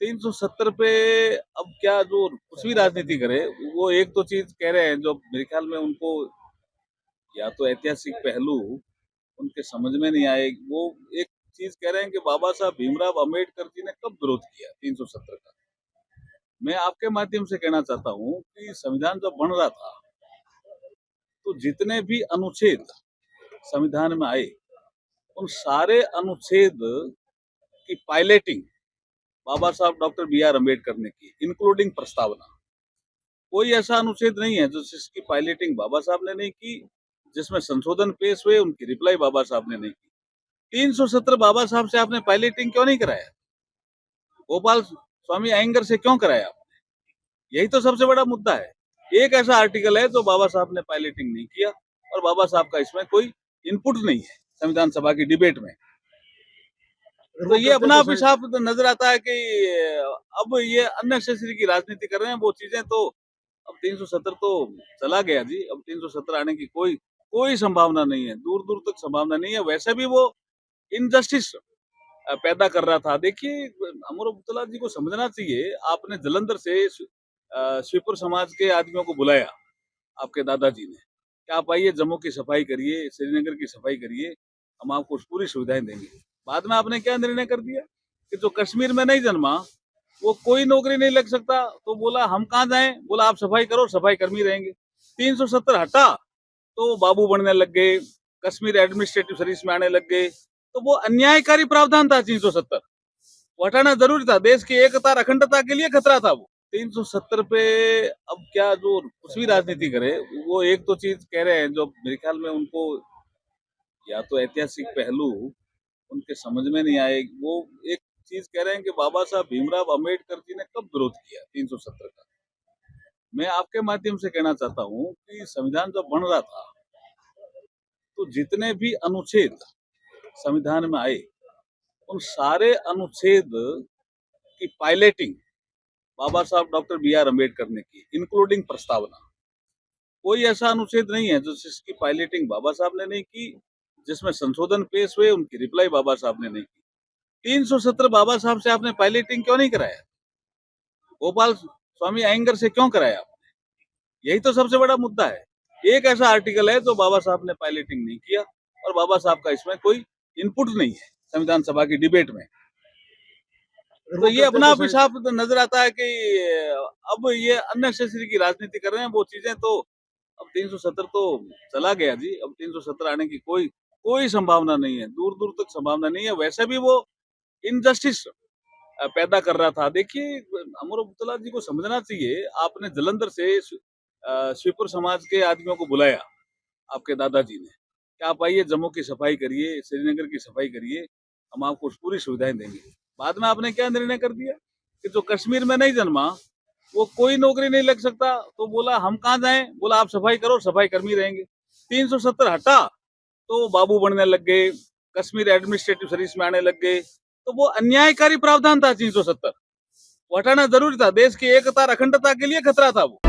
370 पे अब क्या जो कुछ भी राजनीति करे, वो एक तो चीज कह रहे हैं जो मेरे ख्याल में उनको या तो ऐतिहासिक पहलू उनके समझ में नहीं आए। वो एक चीज कह रहे हैं कि बाबा साहब भीमराव अम्बेडकर जी ने कब विरोध किया 370 का। मैं आपके माध्यम से कहना चाहता हूँ कि संविधान जब बन रहा था तो जितने भी अनुच्छेद संविधान में आए उन सारे अनुच्छेद की पायलटिंग बाबा साहब डॉक्टर बी आर अम्बेडकर ने की, इंक्लूडिंग प्रस्तावना। कोई ऐसा अनुच्छेद नहीं है जो जिसकी पायलटिंग बाबा साहब ने नहीं की, जिसमें संशोधन पेश हुए उनकी रिप्लाई बाबा साहब ने नहीं की। 370 बाबा साहब से आपने पायलटिंग क्यों नहीं कराया? गोपाल स्वामी अयंगर से क्यों कराया आपने? यही तो सबसे बड़ा मुद्दा है। एक ऐसा आर्टिकल है जो बाबा साहब ने पायलटिंग नहीं किया और बाबा साहब का इसमें कोई इनपुट नहीं है संविधान सभा की डिबेट में। तो ये अपना आप साफ नजर आता है कि अब ये अननेसेसरी की राजनीति कर रहे हैं। वो चीजें तो अब 370 तो चला गया जी। अब 370 आने की कोई कोई संभावना नहीं है, दूर दूर तक संभावना नहीं है। वैसे भी वो इनजस्टिस पैदा कर रहा था। देखिए, अमर अब्दुल्ला जी को समझना चाहिए, आपने जलंधर से स्वीपर समाज के आदमियों को बुलाया आपके दादाजी ने कि आप आइए, जम्मू की सफाई करिए, श्रीनगर की सफाई करिए, हम आपको पूरी सुविधाएं देंगे। बाद में आपने क्या निर्णय कर दिया कि जो कश्मीर में नहीं जन्मा वो कोई नौकरी नहीं लग सकता, तो बोला हम कहाँ जाएं, बोला आप सफाई करो, सफाई कर्मी रहेंगे। 370 हटा तो बाबू बनने लग गए, कश्मीर एडमिनिस्ट्रेटिव सर्विस में आने लग गए। तो वो अन्यायकारी प्रावधान था 370, वो हटाना जरूरी था। देश की एकता और अखंडता के लिए खतरा था वो। 370 पे अब क्या जो कुछ भी राजनीति करे, वो एक तो चीज कह रहे हैं जो मेरे ख्याल में उनको या तो ऐतिहासिक पहलू उनके समझ में नहीं आए। वो एक चीज कह रहे हैं कि बाबा साहब भीमराव अम्बेडकर जी ने कब विरोध किया 370 का। मैं आपके माध्यम से कहना चाहता हूँ कि संविधान जब बन रहा था तो जितने भी अनुच्छेद संविधान में आए उन सारे अनुच्छेद की पायलटिंग बाबा साहब डॉक्टर बी आर अम्बेडकर ने की, इंक्लूडिंग प्रस्तावना। कोई ऐसा अनुच्छेद नहीं है जो जिसकी पायलटिंग बाबा साहब ने नहीं की, जिसमें संशोधन पेश हुए उनकी रिप्लाई बाबा साहब ने नहीं की। 370 बाबा साहब से आपने पायलटिंग क्यों नहीं कराया? गोपाल स्वामी अयंगर से क्यों कराया आपने? यही तो सबसे बड़ा मुद्दा है। एक ऐसा आर्टिकल है जो बाबा साहब ने पायलटिंग नहीं किया और बाबा साहब का इसमें कोई इनपुट नहीं है संविधान सभा की डिबेट में। तो ये अपना आप साफ नजर आता है कि अब ये अननेसेसरी की राजनीति कर रहे हैं। वो चीजें तो अब 370 तो चला गया जी। अब 370 आने की कोई कोई संभावना नहीं है, दूर दूर तक संभावना नहीं है। वैसे भी वो इनजस्टिस पैदा कर रहा था। देखिए, अमर अब्दुल्ला जी को समझना चाहिए, आपने जलंधर से स्वीपर समाज के आदमियों को बुलाया आपके दादाजी ने कि आप आइए, जम्मू की सफाई करिए, श्रीनगर की सफाई करिए, हम आपको पूरी सुविधाएं देंगे। बाद में आपने क्या निर्णय कर दिया कि जो कश्मीर में नहीं जन्मा वो कोई नौकरी नहीं लग सकता, तो बोला हम कहाँ जाएं, बोला आप सफाई करो, सफाई कर्मी रहेंगे। 370 हटा तो बाबू बनने लग गए, कश्मीर एडमिनिस्ट्रेटिव सर्विस में आने लग गए। तो वो अन्यायकारी प्रावधान था 370, वो हटाना जरूरी था। देश की एकता और अखंडता के लिए खतरा था वो।